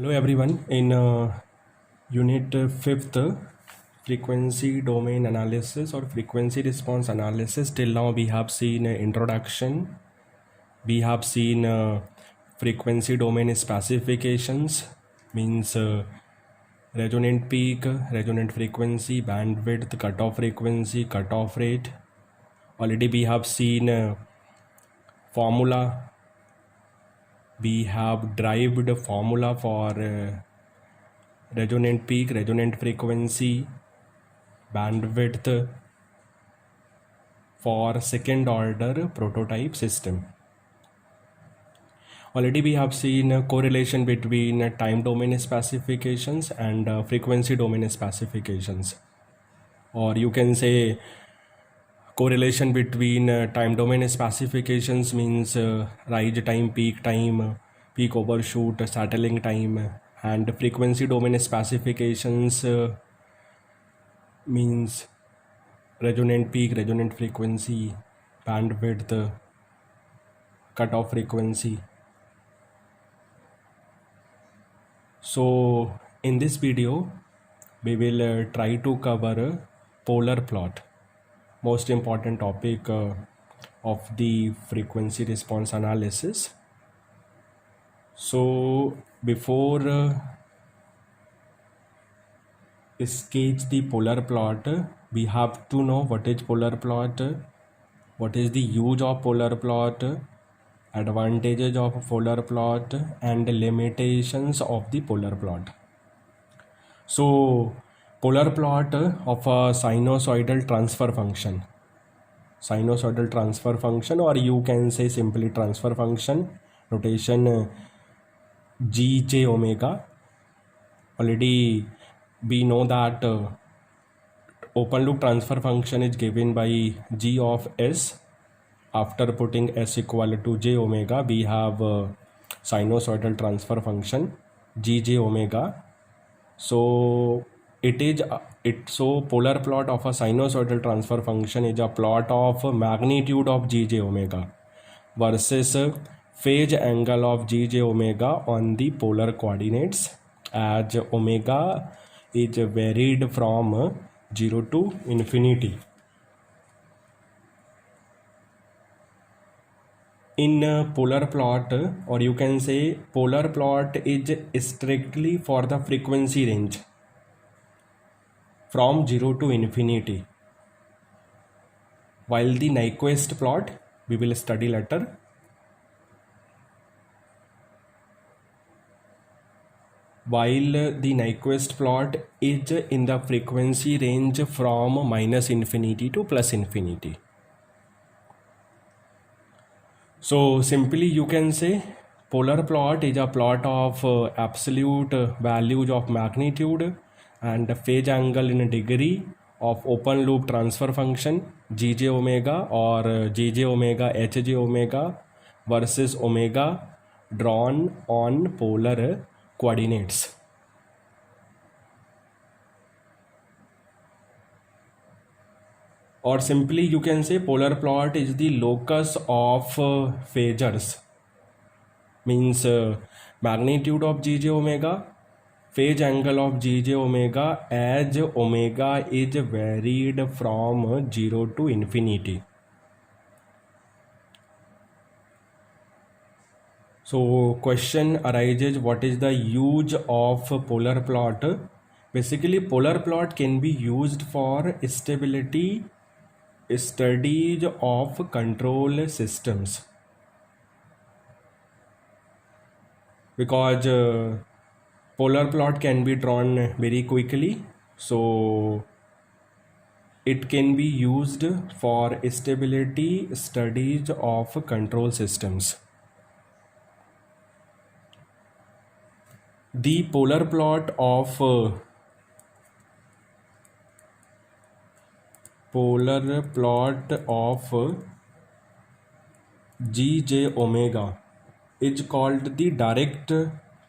Hello everyone. In unit 5th, frequency domain analysis or frequency response analysis, till now we have seen introduction, we have seen frequency domain specifications, means resonant peak, resonant frequency, bandwidth, cutoff frequency, cutoff rate. Already we have seen formula, we have derived a formula for resonant peak, resonant frequency, bandwidth for second order prototype system. Already we have seen a correlation between time domain specifications and frequency domain specifications, or you can say correlation between time domain specifications means rise time, peak overshoot, settling time, and frequency domain specifications means resonant peak, resonant frequency, bandwidth, cutoff frequency. So in this video we will try to cover a polar plot, most important topic of the frequency response analysis. So before sketch the polar plot, we have to know what is polar plot, what is the use of polar plot, advantages of polar plot, and limitations of the polar plot. So polar plot of a sinusoidal transfer function, or you can say simply transfer function, notation gj omega. Already we know that open loop transfer function is given by g of s. After putting s equal to j omega, we have sinusoidal transfer function gj omega. So so polar plot of a sinusoidal transfer function is a plot of magnitude of gj omega versus phase angle of gj omega on the polar coordinates, as omega is varied from 0 to infinity. In polar plot, or you can say polar plot is strictly for the frequency range from 0 to infinity, while the Nyquist plot we will study later. While the Nyquist plot is in the frequency range from minus infinity to plus infinity. So simply you can say polar plot is a plot of absolute values of magnitude and phase angle in a degree of open loop transfer function gj omega or jj omega hj omega versus omega drawn on polar coordinates. Or simply you can say polar plot is the locus of phasors, means magnitude of gj omega, phase angle of gj omega, as omega is varied from 0 to infinity. So question arises, what is the use of polar plot? Basically polar plot can be used for stability studies of control systems, because polar plot can be drawn very quickly, so it can be used for stability studies of control systems. The polar plot of gj omega is called the direct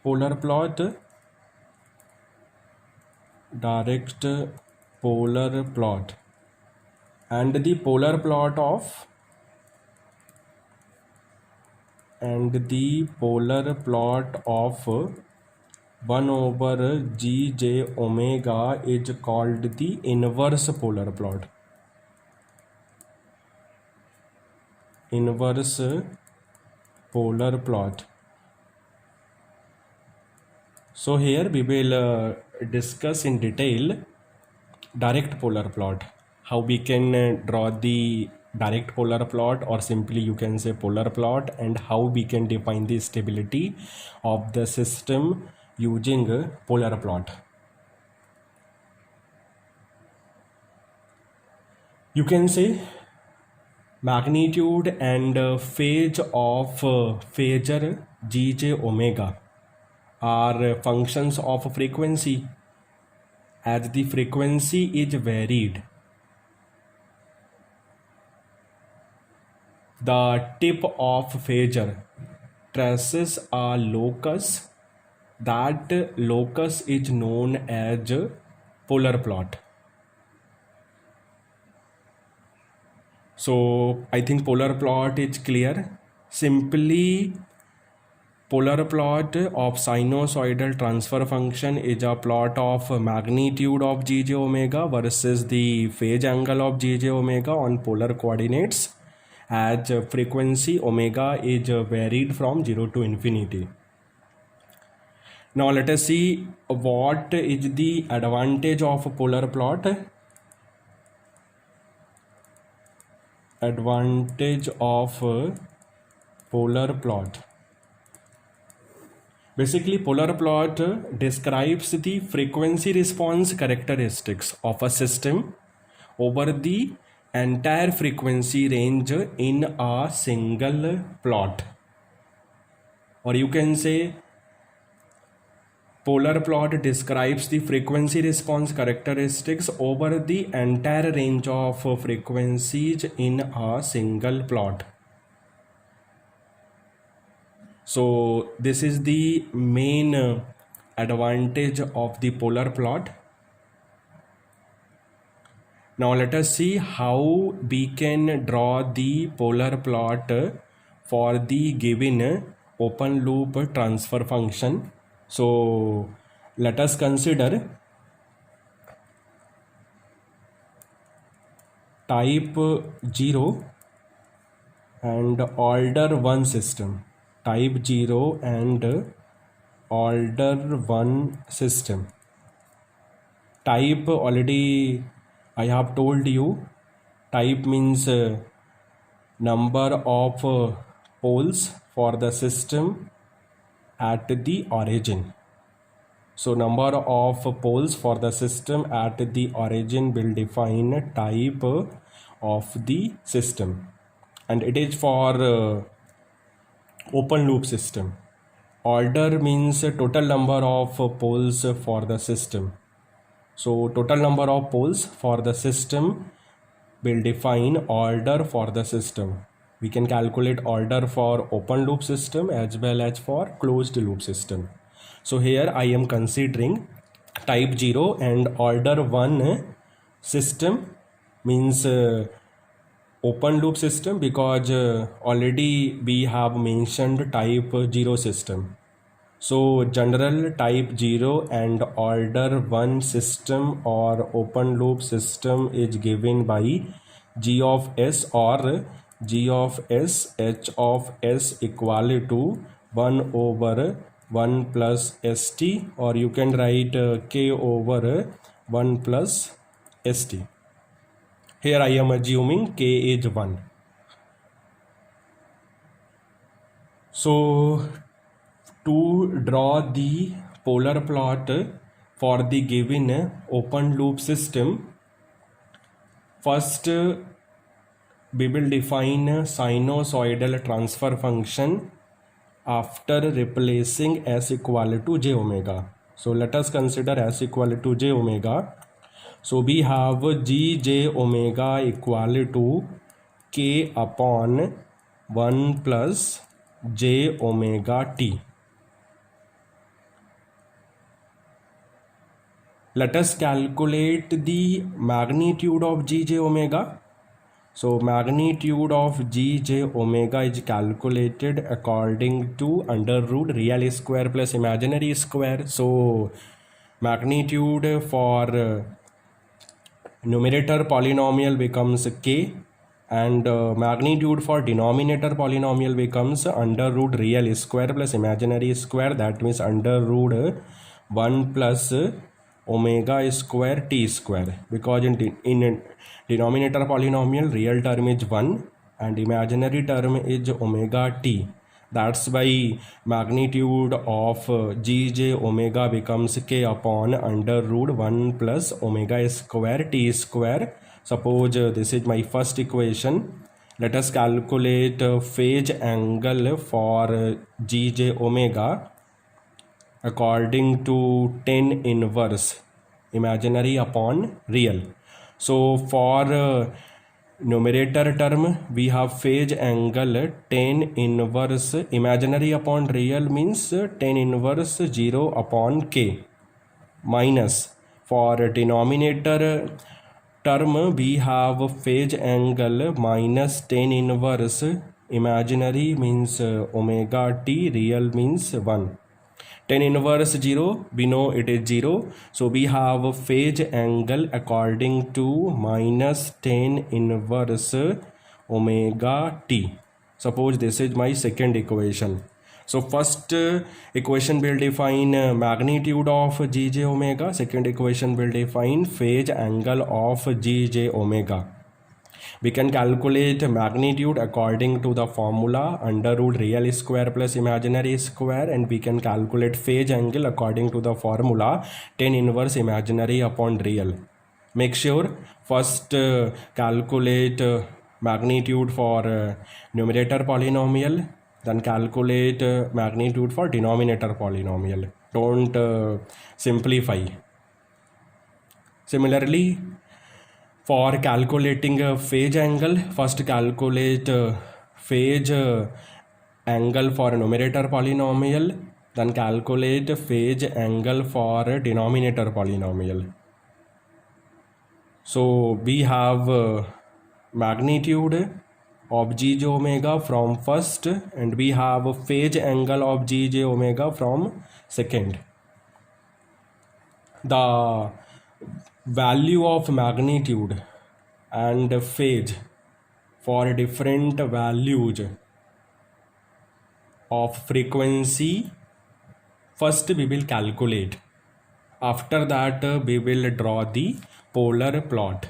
polar plot, and the polar plot of 1 over g j omega is called the inverse polar plot. Inverse polar plot. So here we will discuss in detail direct polar plot, how we can draw the direct polar plot, or simply you can say polar plot, and how we can define the stability of the system using a polar plot. You can say magnitude and phase of phasor gj omega are functions of frequency. As the frequency is varied, the tip of phasor traces a locus. That locus is known as polar plot. So I think polar plot is clear. Simply, polar plot of sinusoidal transfer function is a plot of magnitude of gj omega versus the phase angle of gj omega on polar coordinates, as frequency omega is varied from 0 to infinity. Now let us see what is the advantage of a polar plot. Advantage of a polar plot. Basically, polar plot describes the frequency response characteristics of a system over the entire frequency range in a single plot. Or you can say polar plot describes the frequency response characteristics over the entire range of frequencies in a single plot. So this is the main advantage of the polar plot. Now let us see how we can draw the polar plot for the given open loop transfer function. So let us consider type 0 and order 1 system. Type 0 and order 1 system. Type already I have told you. Type means number of poles for the system at the origin. So number of poles for the system at the origin will define type of the system, and it is for open loop system. Order means total number of poles for the system. So total number of poles for the system will define order for the system. We can calculate order for open loop system as well as for closed loop system. So here I am considering type 0 and order 1 system, means open loop system, because already we have mentioned type 0 system. So general type 0 and order 1 system or open loop system is given by g of s or g of s h of s equal to 1 over 1 plus st, or you can write k over 1 plus st. Here I am assuming k is 1. So to draw the polar plot for the given open loop system, first we will define a sinusoidal transfer function after replacing s equal to j omega. So let us consider s equal to j omega. So we have g j omega equal to k upon 1 plus j omega t. Let us calculate the magnitude of g j omega. So magnitude of g j omega is calculated according to under root real square plus imaginary square. So magnitude for numerator polynomial becomes k, and magnitude for denominator polynomial becomes under root real square plus imaginary square, that means under root 1 plus omega square t square, because in denominator polynomial real term is 1 and imaginary term is omega t. That's why magnitude of gj omega becomes k upon under root 1 plus omega square t square. Suppose this is my first equation. Let us calculate phase angle for gj omega according to tan inverse imaginary upon real. So for numerator term we have phase angle tan inverse imaginary upon real means tan inverse 0 upon k, minus for denominator term we have phase angle minus tan inverse imaginary means omega t, real means 1. Tan inverse 0, we know it is 0, so we have phase angle according to minus tan inverse omega t. Suppose this is my second equation. So first equation will define magnitude of gj omega, second equation will define phase angle of gj omega. We can calculate magnitude according to the formula under root real square plus imaginary square, and we can calculate phase angle according to the formula tan inverse imaginary upon real. Make sure first calculate magnitude for numerator polynomial, then calculate magnitude for denominator polynomial. Don't simplify. Similarly, for calculating phase angle, first calculate phase angle for numerator polynomial, then calculate phase angle for denominator polynomial. So we have magnitude of gj omega from first, and we have phase angle of gj omega from second. The value of magnitude and phase for different values of frequency, first we will calculate. After that we will draw the polar plot.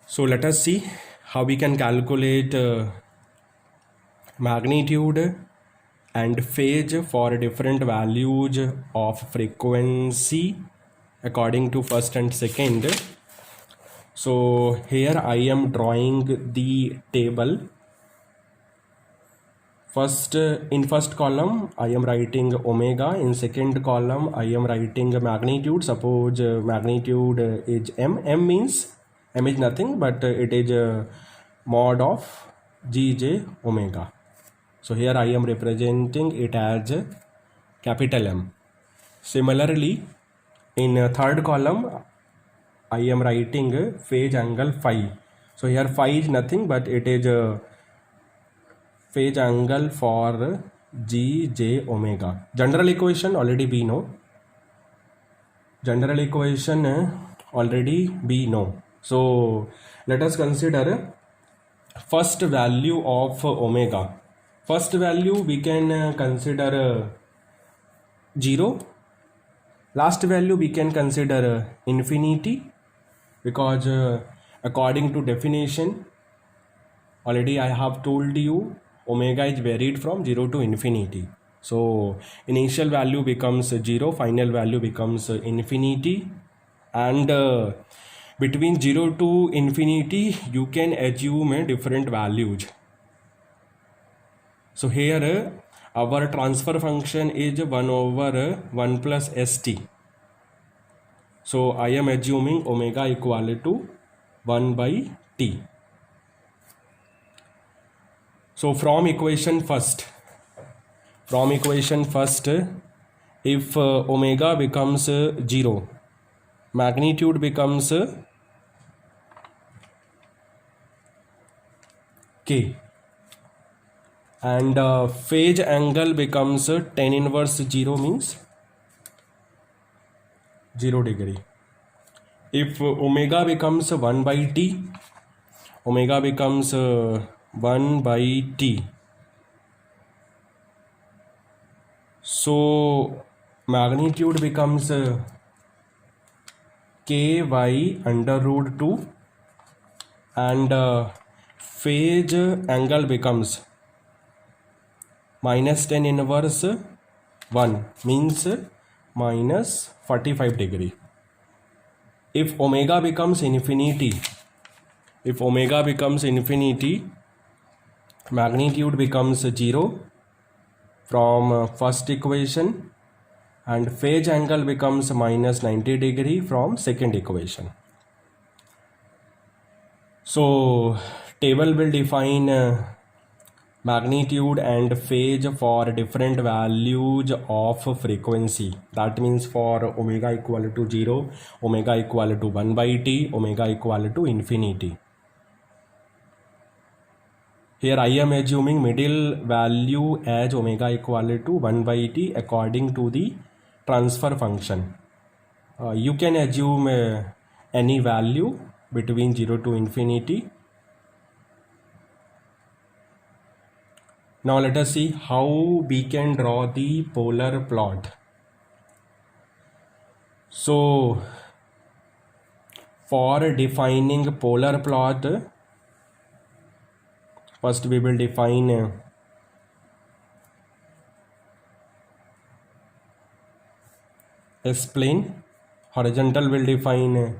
So let us see how we can calculate magnitude and phase for different values of frequency according to first and second. So here I am drawing the table. First, in first column I am writing omega, in second column I am writing magnitude. Suppose magnitude is m. M means m is nothing but it is mod of gj omega. So here I am representing it as capital M. Similarly, in third column I am writing phase angle phi. So here phi is nothing but it is phase angle for gj omega. General equation already we know. General equation already we know. So let us consider first value of omega. First value we can consider 0. Last value we can consider infinity, because according to definition already I have told you omega is varied from 0 to infinity. So initial value becomes 0, final value becomes infinity, and between 0 to infinity you can assume different values. So here our transfer function is 1 over 1 plus st. So I am assuming omega equal to 1 by t. So from equation first, if omega becomes 0, magnitude becomes K, and phase angle becomes tan inverse 0 means 0 degree. If omega becomes 1 by t, omega becomes 1 by t. So magnitude becomes ky under root 2, and phase angle becomes minus tan inverse 1 means minus 45 degree. If omega becomes infinity, magnitude becomes 0 from first equation, and phase angle becomes minus 90 degree from second equation. So table will define magnitude and phase for different values of frequency. That means for omega equal to 0, omega equal to 1 by t, omega equal to infinity. Here I am assuming middle value as omega equal to 1 by t according to the transfer function. You can assume any value between 0 to infinity. Now let us see how we can draw the polar plot. So for defining polar plot, first we will define S-plane. Horizontal will define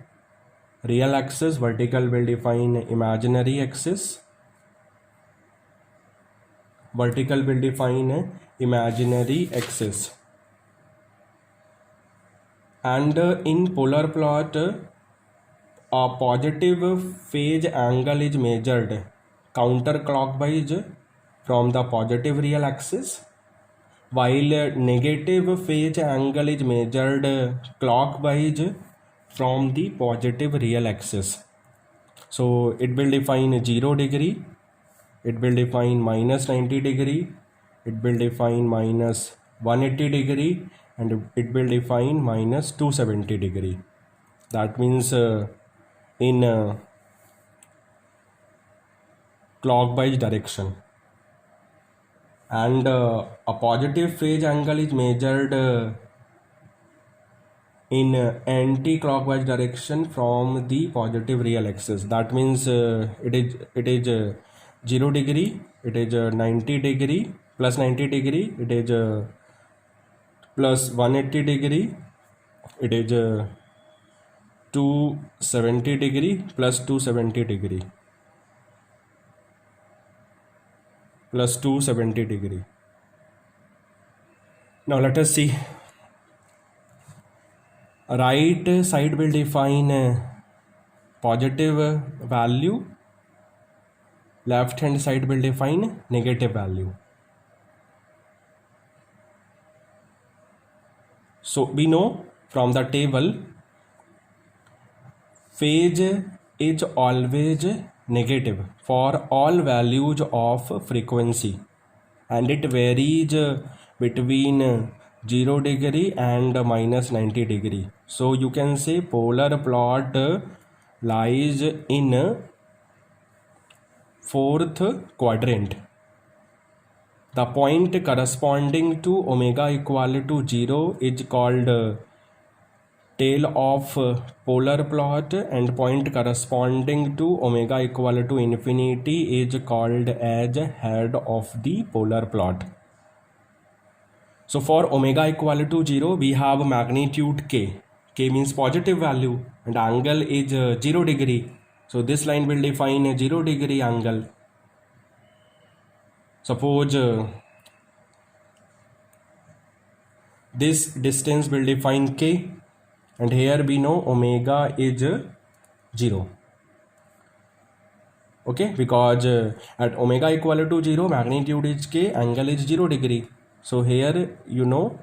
real axis, vertical will define imaginary axis. Vertical will define imaginary axis. And in polar plot, a positive phase angle is measured counterclockwise from the positive real axis, while negative phase angle is measured clockwise from the positive real axis. So it will define 0 degree, it will define minus 90 degree, it will define minus 180 degree, and it will define minus 270 degree. That means in clockwise direction. And a positive phase angle is measured in anti-clockwise direction from the positive real axis. That means it is 0 degree, it is 90 degree, plus 90 degree, it is plus 180 degree, it is 270 degree, plus 270 degree, plus 270 degree. Now let us see. Right side will define positive value, left hand side will define negative value. So we know from the table phase is always negative for all values of frequency, and it varies between 0 degree and minus 90 degree. So you can say polar plot lies in fourth quadrant. The point corresponding to omega equal to 0 is called tail of polar plot, and point corresponding to omega equal to infinity is called as head of the polar plot. So for omega equal to 0, we have magnitude k. K means positive value, and angle is 0 degree. So this line will define a 0 degree angle. Suppose this distance will define k, and here we know omega is 0. Okay, because at omega equal to 0, magnitude is k, angle is 0 degree. So here you know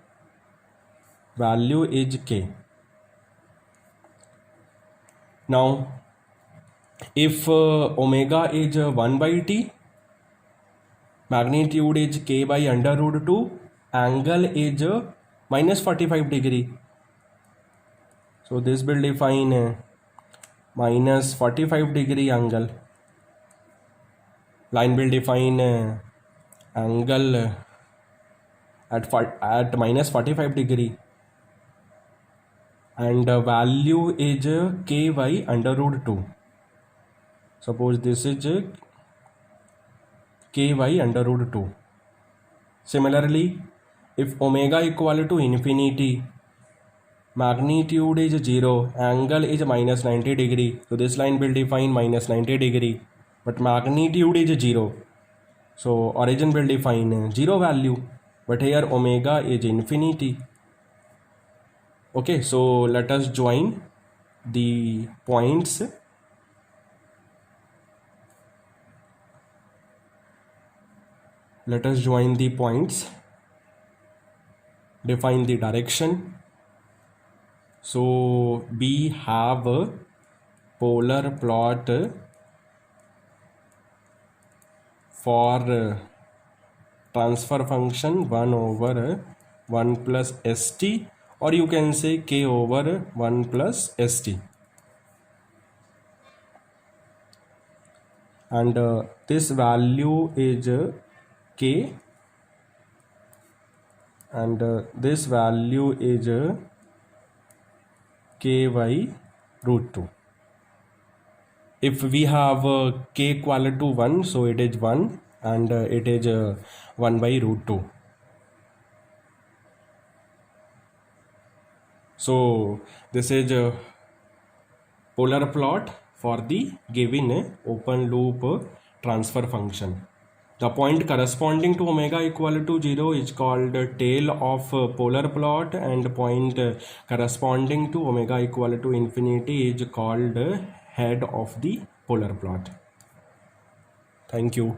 value is k. Now if omega is 1 by t, magnitude is k by under root 2, angle is minus 45 degree. So this will define minus 45 degree angle. Line will define angle at minus 45 degree, and value is k by under root 2. Suppose this is k by under root 2. Similarly, if omega equal to infinity, magnitude is 0, angle is minus 90 degree. So this line will define minus 90 degree, but magnitude is 0. So origin will define 0 value, but here omega is infinity. Okay, so let us join the points. Let us join the points, define the direction. So we have a polar plot for transfer function 1 over 1 plus st, or you can say k over 1 plus st. And this value is k, and this value is k by root 2. If we have k equal to 1, so it is 1, and it is 1 by root 2. So this is a polar plot for the given open loop transfer function. The point corresponding to omega equal to 0 is called tail of polar plot, and point corresponding to omega equal to infinity is called head of the polar plot. Thank you.